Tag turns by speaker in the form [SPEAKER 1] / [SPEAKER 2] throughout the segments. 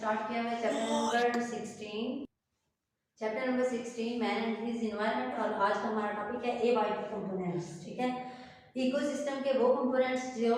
[SPEAKER 1] Start किया है chapter number 16 man and his environment. और आज का हमारा टॉपिक है एबायोटिक कंपोनेंट्स। ठीक है, इकोसिस्टम के वो कंपोनेंट्स जो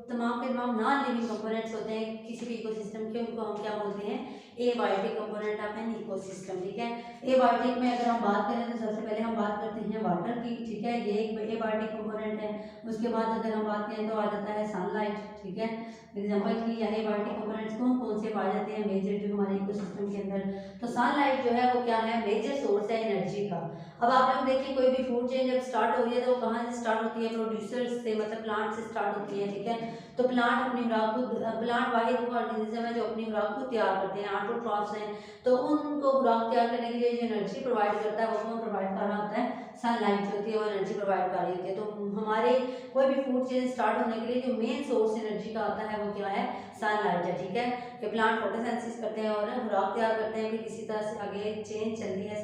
[SPEAKER 1] तमाम के तमाम नॉन लिविंग कंपोनेंट्स होते हैं किसी भी इकोसिस्टम के, उनको हम क्या बोलते हैं, abiotic component of an ecosystem. ठीक है, एबायोटिक में अगर हम बात करें तो सबसे पहले हम बात करते हैं वाटर की। ठीक है, ये एक एबायोटिक कंपोनेंट है। उसके बाद अगर हम बात करें तो आ जाता है सनलाइट। ठीक है, एग्जांपल की या एबायोटिक कंपोनेंट्स कौन कौन से पाए जाते हैं मेजर जो हमारे इकोसिस्टम के अंदर। तो सनलाइट जो है वो क्या है, मेजर सोर्स है एनर्जी का। अब आप लोग देखिए कोई भी फूड चेन जब स्टार्ट हो रही है तो वो कहाँ से स्टार्ट होती है, प्रोड्यूसर्स से, मतलब प्लांट से स्टार्ट होती है। ठीक है, तो प्लांट अपनी खुराक को, प्लांट वाहिद ऑर्गेनिज्म है जो अपनी खुराक को तैयार करते हैं, ऑटोट्रॉफ्स हैं। तो उनको खुराक तैयार करने के लिए जो एनर्जी प्रोवाइड करता है वो कौन प्रोवाइड कर रहा होता है, सनलाइट जो होती है वो एनर्जी प्रोवाइड कर रही होती है। तो हमारे कोई भी फूड चेन स्टार्ट होने के लिए जो मेन सोर्स एनर्जी का आता है वो क्या है, सनलाइट है। ठीक है, कि प्लांट फोटोसिंथेसिस करते हैं और खुराक तैयार करते हैं, फिर किसी तरह से आगे चेन चलती है,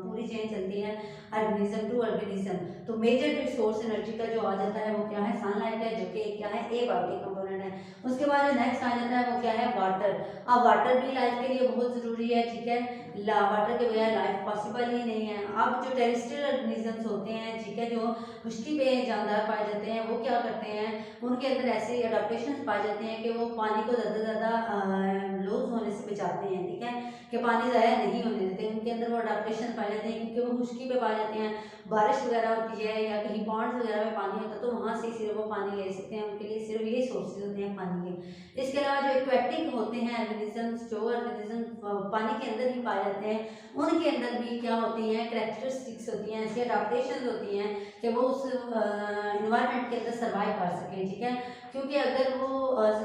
[SPEAKER 1] पूरी चेन चलती है ऑर्गेनिज्म टू ऑर्गेनिज्म। तो मेजर जो सोर्स एनर्जी का जो आ जाता है वो क्या है, सनलाइट है, जो कि क्या है, एबायोटिक कंपोनेंट है। उसके बाद जो नेक्स्ट आ जाता है वो क्या है, वाटर। अब वाटर भी लाइफ के लिए बहुत ज़रूरी है। ठीक है, वाटर के बगैर लाइफ पॉसिबल ही नहीं है। अब जो टेरेस्ट्रियल ऑर्गेनिजम्स होते हैं, ठीक है, जो खुश्की पे जानदार पाए जाते हैं, वो क्या करते हैं, उनके अंदर ऐसे अडेप्टेशन पाए जाते हैं कि वो पानी को ज़्यादा से ज़्यादा लूज होने से बचाते हैं। ठीक है, कि पानी ज़ाया नहीं होने देते, उनके अंदर वो अडेप्टेशन पाए जाते हैं क्योंकि वो खुश्की पे पाए जाते हैं। बारिश वगैरह होती है या कहीं पॉन्ड्स वगैरह में पानी होता है तो वहाँ से सिर्फ वो पानी ले सकते हैं, उनके लिए सिर्फ ये सोर्सेज होते हैं पानी के। इसके अलावा जो एक्वेटिक होते हैं ऑर्गेनिजम्स, जो ऑर्गेनिज्म पानी के अंदर ही पाए जाते हैं, उनके अंदर भी क्या होती हैं, कैरेक्टरिस्टिक्स होती हैं, ऐसी अडेप्टेशन होती हैं कि वो उस इन्वायरमेंट के अंदर सर्वाइव कर सकें। ठीक है, क्योंकि अगर वो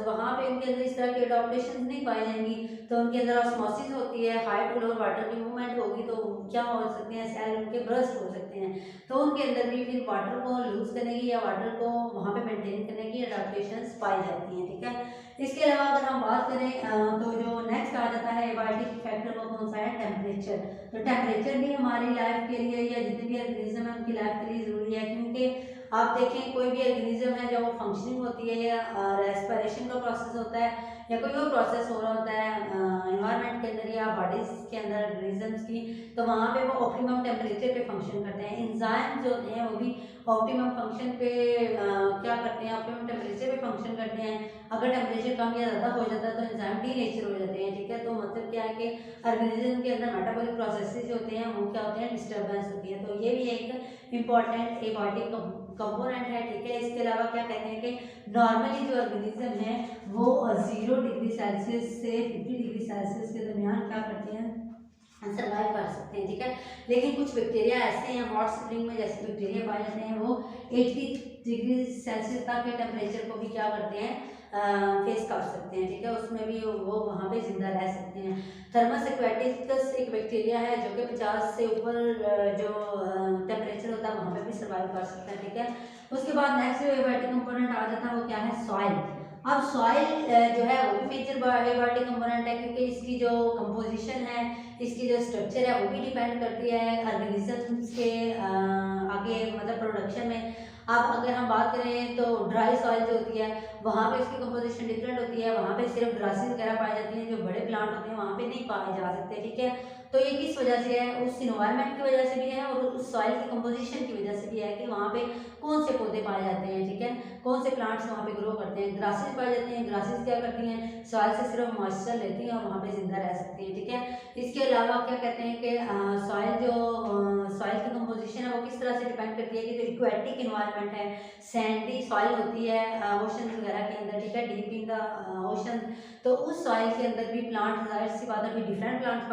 [SPEAKER 1] वहाँ पे उनके अंदर इस तरह की अडेप्टेशन नहीं पाई जाएंगी तो उनके अंदर ऑस्मोसिस होती है, हाई टू लो वाटर की मूवमेंट होगी तो क्या हो सकते हैं, सेल उनके ब्रस्ट हो सकते हैं। तो उनके अंदर भी फिर वाटर को लूज करने की या वाटर को वहाँ पे मेंटेन करने की अडेप्टेशंस पाई जाती हैं। ठीक है, इसके अलावा अगर हम बात करें तो जो नेक्स्ट आ जाता है एबायोटिक फैक्टर वो कौन सा है, टेम्परेचर। तो टेम्परेचर भी हमारी लाइफ के लिए या जितने भी ऑर्गेनिज्म है उनकी लाइफ के लिए ज़रूरी है, क्योंकि आप देखें कोई भी ऑर्गेनिज्म है जब वो फंक्शनिंग होती है या रेस्पिरेशन का प्रोसेस होता है या कोई और प्रोसेस हो रहा होता है एनवायरनमेंट के अंदर या बॉडीज के अंदर ऑर्गेनिजम्स की, तो वहाँ पे वो ऑप्टिमम टेम्परेचर पे फंक्शन करते हैं। एंजाइम जो होते हैं वो भी ऑप्टिमम फंक्शन पे क्या करते हैं, ऑप्टिमम टेम्परेचर पे फंक्शन करते हैं। अगर टेम्परेचर कम या ज़्यादा हो जाता है तो एंजाइम डीनेचर हो जाते हैं। ठीक है, तो मतलब क्या है कि ऑर्गेनिज्म के अंदर मेटाबॉलिक प्रोसेसेस होते हैं वो क्या होते हैं, डिस्टर्बेंस होती है। तो ये भी एक इंपॉर्टेंट एबायोटिक कंपोनेंट है। ठीक है, इसके अलावा क्या कहते हैं कि नॉर्मली जो ऑर्गेनिज्म है वो 0 डिग्री सेल्सियस से 50 डिग्री सेल्सियस के दरमियान क्या करते हैं, सर्वाइव कर सकते हैं। ठीक है, लेकिन कुछ बैक्टीरिया ऐसे हैं हॉट स्प्रिंग में जैसे बैक्टीरिया पाए जाते हैं वो 80 डिग्री सेल्सियस तक के टेम्परेचर को भी क्या करते हैं, फेस कर सकते हैं। ठीक है, उसमें भी वो वहाँ पे जिंदा रह सकते हैं। थर्मस एक्वेटिकस एक बैक्टीरिया है जो कि 50 से ऊपर जो टेम्परेचर होता है वहाँ पे भी सर्वाइव कर सकता है। ठीक है, उसके बाद नेक्स्ट जो एबायोटिक कंपोनेंट आ जाता है वो क्या है, सॉइल। अब सॉइल जो है वो भी मेजर एबायोटिक कंपोनेंट है, क्योंकि इसकी जो कंपोजिशन है, इसकी जो स्ट्रक्चर है वो भी डिपेंड करती है ऑर्गेनिजम्स के आगे मतलब प्रोडक्शन में। अब अगर हम बात करें तो ड्राई सॉइल जो होती है वहाँ पे उसकी कंपोजिशन डिफरेंट होती है, वहाँ पे सिर्फ ग्रासेस वगैरह पाई जाती हैं, जो बड़े प्लांट होते हैं वहाँ पे नहीं पाए जा सकते। ठीक है, तो ये किस वजह से है, उस इन्वायरमेंट की वजह से भी है और उस सॉइल की कंपोजिशन की वजह से भी है कि वहाँ पे कौन से पौधे पाए जाते हैं। ठीक है, कौन से प्लांट्स वहाँ पे ग्रो करते हैं। ग्रासेस पाए जाते हैं, ग्रासेस क्या करती हैं, सॉइल से सिर्फ मॉइस्चर लेती हैं और वहाँ पे जिंदा रह सकती हैं। ठीक है, इसके अलावा क्या कहते हैं कि सॉइल की कंपोजिशन है वो किस तरह से डिपेंड करती है कि जो इक्वेटिक इन्वायरमेंट है, सैंडी सॉइल होती है ओशन वगैरह के अंदर, ठीक है, डीप इन द ओशन, तो उस सॉइल के अंदर भी प्लांट जाहिर सी बात है भी डिफरेंट प्लांट्स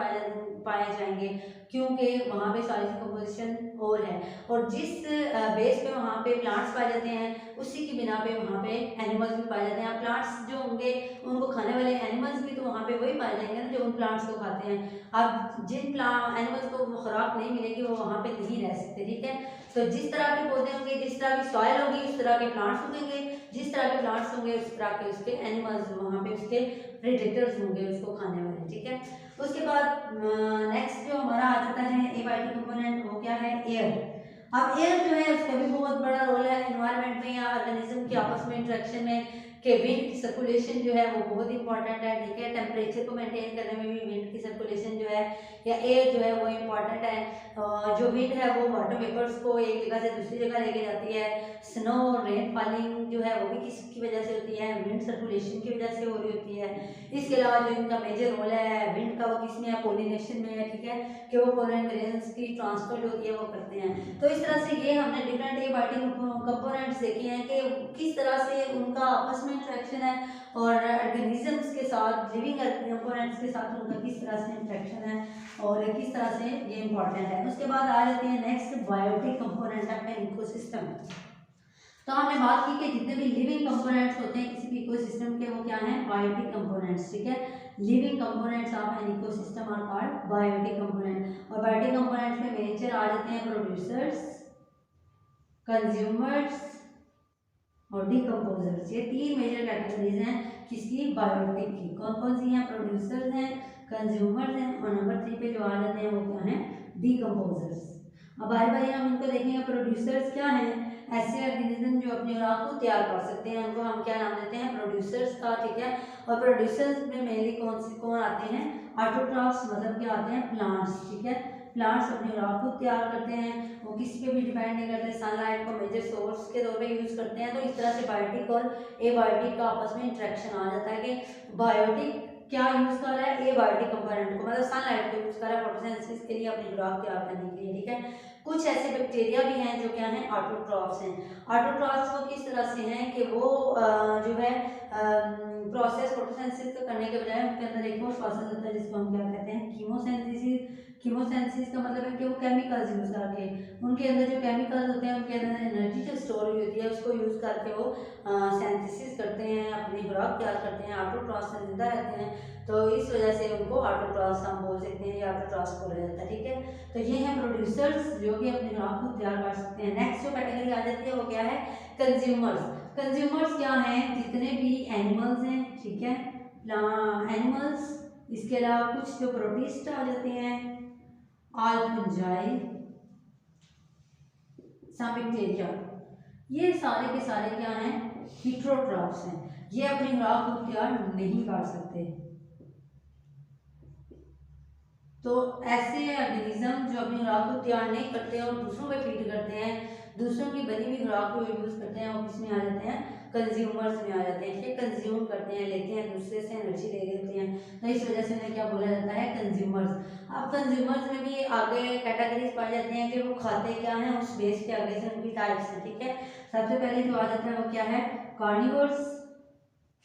[SPEAKER 1] पाए जाएंगे, क्योंकि वहाँ पे सॉइल की कंपोजिशन और है। और जिस बेस पे वहाँ पे प्लांट्स पाए जाते हैं उसी की बिना पे वहाँ पे एनिमल्स भी पाए जाते हैं। प्लांट्स जो होंगे उनको खाने वाले एनिमल्स भी तो वहाँ पे वही पाए जाएंगे ना जो उन प्लांट्स को खाते हैं। अब जिन एनिमल्स को खुराक नहीं मिलेगी वो वहाँ पे नहीं रह सकते। ठीक है, तो जिस तरह के पौधे होंगे, जिस तरह की सॉइल होगी, उस तरह के प्लांट्स उगेंगे, जिस तरह के प्लांट्स होंगे उस तरह के उसके एनिमल्स वहाँ पे उसके प्रेडेटर्स होंगे उसको खाने वाले। ठीक है, उसके बाद नेक्स्ट जो हमारा आ जाता है एबायोटिक कंपोनेंट वो क्या है, एयर। अब एयर जो है उसका भी बहुत बड़ा रोल है एनवायरनमेंट में या ऑर्गेनिज्म के आपस में इंटरेक्शन में, कि विंड की सर्कुलेशन जो है वो बहुत इंपॉर्टेंट है, ठीक है। टेम्परेचर को मेंटेन करने में भी विंड की सर्कुलेशन जो है या एयर जो है वो इम्पॉर्टेंट है। जो विंड है वो वाटर वेपर्स को एक जगह से दूसरी जगह लेके जाती है। स्नो और रेन फॉलिंग जो है वो भी किसकी वजह से होती है, विंड सर्कुलेशन की वजह से हो रही होती है। इसके अलावा जो इनका मेजर रोल है विंड का वो किसमें है, पोलिनेशन में है, ठीक है, कि वो पोलन ग्रेन्स की ट्रांसफर जो होती है वो करते हैं। तो इस तरह से ये हमने डिफरेंट एबायोटिक कंपोनेंट्स देखे हैं कि किस तरह से उनका आपस में इंट्रैक्शन है और ऑर्गेनिजम्स के साथ, लिविंग कंपोनेंट्स के साथ उनका किस तरह से इंट्रैक्शन है और किस तरह से ये इंपॉर्टेंट है। उसके बाद आ जाते हैं next biotic component of an ecosystem. तो हमने बात की कि जितने भी लिविंग कंपोनेंट्स होते हैं किसी भी इकोसिस्टम के वो क्या हैं, बायोटिक कंपोनेंट्स, ठीक है। Living components of an ecosystem are called biotic component. और बायोटिक कंपोनेंट्स में मेजर आ जाते हैं प्रोड्यूसर्स, कंज्यूमर्स और डिकम्पोजर्स। ये तीन मेजर कैटेगरीज हैं किसकी, बायोटिक की। कौन कौन सी हैं, प्रोड्यूसर्स हैं, कंज्यूमर्स हैं और नंबर 3 पे जो आ जाते हैं वो क्या हैं, डिकम्पोजर्स। अब बारी बारी हम इनको देखेंगे। प्रोड्यूसर्स क्या हैं, ऐसे ऑर्गेनिज्म जो अपनी खुराक को तैयार कर सकते हैं, उनको हम क्या नाम देते हैं, प्रोड्यूसर्स का, ठीक है। और प्रोड्यूसर्स में मेनली कौन आते हैं, ऑटोट्रॉफ्स, मतलब क्या आते हैं, प्लांट्स, ठीक है। प्लांट्स अपनी खुराक को तैयार करते हैं, वो किसी पे भी डिपेंड नहीं करते, सनलाइट को मेजर सोर्स के तौर पे यूज करते हैं। तो इस तरह से बायोटिक और एबायोटिक का आपस में इंटरेक्शन आ जाता है कि बायोटिक क्या यूज कर रहा है, एबायोटिक कंपोनेंट को, मतलब सनलाइट को यूज कर रहा है फोटोसिंथेसिस के लिए, अपनी खुराक तैयार करने के लिए, ठीक है। कुछ ऐसे बैक्टीरिया भी हैं जो क्या हैं, ऑटोट्रॉफ्स हैं। ऑटोट्रॉफ्स वो किस तरह से हैं कि वो जो है प्रोसेस फोटोसिंथेसिस करने के बजाय उनके अंदर एक और प्रोसेस होता है जिसको हम क्या कहते हैं, कीमोसिंथेसिस। कीमोसिंथेसिस का मतलब है कि वो केमिकल्स यूज करके, उनके अंदर जो केमिकल्स होते हैं उनके अंदर एनर्जी जो स्टोर हुई होती है उसको यूज करके वो सिंथेसिस करते हैं, अपनी खुराक तैयार करते हैं, ऑटोट्रॉफ्स से जिंदा रहते हैं। तो इस वजह से उनको ऑटोट्रॉफ्स हम बोल सकते हैं या ऑटोट्रॉफ्स बोला जाता है, ठीक है। तो ये हैं प्रोड्यूसर्स जो कि अपनी खुराक को तैयार कर सकते हैं। नेक्स्ट जो कैटेगरी आ जाती है वो क्या है, कंज्यूमर्स। कंज्यूमर्स क्या हैं, जितने भी एनिमल्स हैं, ठीक है, एनिमल्स, इसके अलावा कुछ जो प्रोटिस्ट आ जाते हैं, ऑल फंजाई, सम बैक्टीरिया, ये सारे के सारे क्या हैं, हेटेरोट्रॉफ्स हैं। ये अपनी खुराक को तैयार नहीं कर सकते। तो ऐसे ऑर्गेनिज्म जो अपनी खुराक को तैयार नहीं करते और दूसरों पे फीड करते हैं, दूसरों की बनी हुई खुराक को यूज करते हैं, वो किसमें आ जाते हैं, कंज्यूमर्स में आ जाते हैं। ये कंज्यूम करते हैं, लेते हैं दूसरे से, एनर्जी ले लेते हैं, तो इस वजह से उन्हें क्या बोला जाता है, कंज्यूमर्स। अब कंज्यूमर्स में भी आगे कैटेगरीज पाई जाती हैं कि वो खाते क्या हैं, उस बेस के आगे से उनकी टाइप्स हैं, ठीक है। सबसे पहले जो आ जाता है वो क्या है, कार्निवर्स।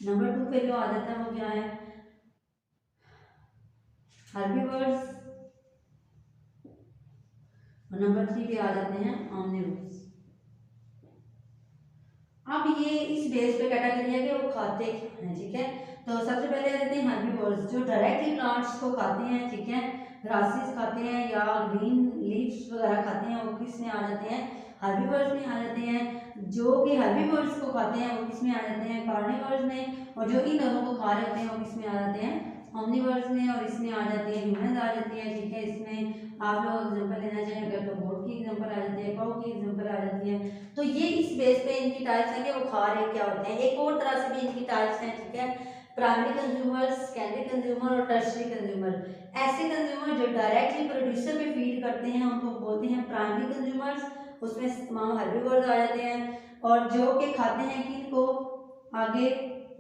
[SPEAKER 1] नंबर 2 पे जो आ जाता है वो क्या है, हर्बीवर्स। और नंबर 3 पे आ जाते हैं ऑमनिवर्स। अब ये इस बेस पे कैटेगरी है कि वो खाते क्या हैं, ठीक है। तो सबसे पहले आ जाते हैं हर्बीवर्स, जो डायरेक्टली प्लांट्स को खाते हैं, ठीक है, ग्रासेस खाते हैं या ग्रीन लीव्स वगैरह खाते हैं, वो किस में आ जाते हैं, हर्बीवर्स में आ जाते हैं। जो कि हर्बीवर्स को खाते हैं वो किस में आ जाते हैं, कार्निवर्स में। और जो इन दोनों को खा रहे होते हैं वो किस में आ जाते हैं, ऑमनिवर्स में। और इसमें आ जाती है ह्यूमन आ जाती है, ठीक है। इसमें आप लोग एग्जांपल लेना चाहेंगे तो गोट की एग्जांपल आ जाती है, काऊ की एग्जांपल आ जाती है। तो ये इस बेस पे इनकी टाइप्स हैं कि वो खा रहे क्या होते हैं। एक और तरह से भी इनकी टाइप्स हैं, ठीक है, प्राइमरी कंज्यूमर, सेकेंडरी कंज्यूमर और टर्शियरी कंज्यूमर। ऐसे कंज्यूमर जो डायरेक्टली प्रोड्यूसर पे फीड करते हैं उनको बोलते हैं प्राइमरी कंज्यूमर्स, उसमें तमाम हर्बीवर्स आ जाते हैं। और जो कि खाते हैं किनको, आगे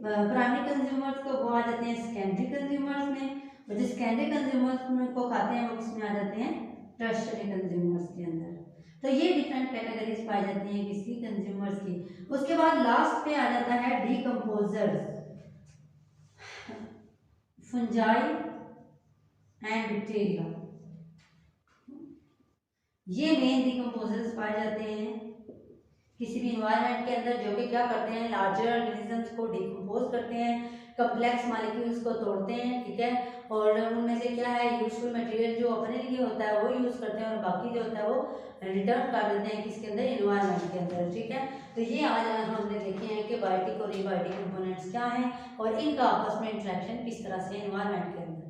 [SPEAKER 1] प्राइमरी कंज्यूमर्स को, वो आ जाते हैं सेकेंडरी कंज्यूमर्स में। और जो सेकेंडरी कंज्यूमर्स को खाते हैं वो किसमें आ जाते हैं, टर्शियरी कंज्यूमर्स के अंदर। तो ये डिफरेंट कैटेगरीज पाई जाती हैं किसकी, कंज्यूमर्स की। उसके बाद लास्ट पे आ जाता है डिकम्पोजर्स, फंजाई एंड बैक्टीरिया। ये मेन डिकम्पोजर्स पाए जाते हैं किसी भी इन्वायरमेंट के अंदर, जो कि क्या करते हैं, लार्जर ऑर्गेनिजम्स को डिकम्पोज करते हैं, कम्प्लेक्स मॉलिक्यूल्स को तोड़ते हैं, ठीक है। और उनमें से क्या है, यूजफुल मटेरियल जो अपने लिए होता है वो यूज करते हैं और बाकी जो होता है वो रिटर्न कर देते हैं किसके अंदर, इन्वायरमेंट के अंदर, ठीक है। तो ये आज हमने देखे हैं कि बायोटिक और एबायोटिक कंपोनेंट्स क्या हैं और इनका आपस में इंटरेक्शन किस तरह से इन्वायरमेंट के अंदर।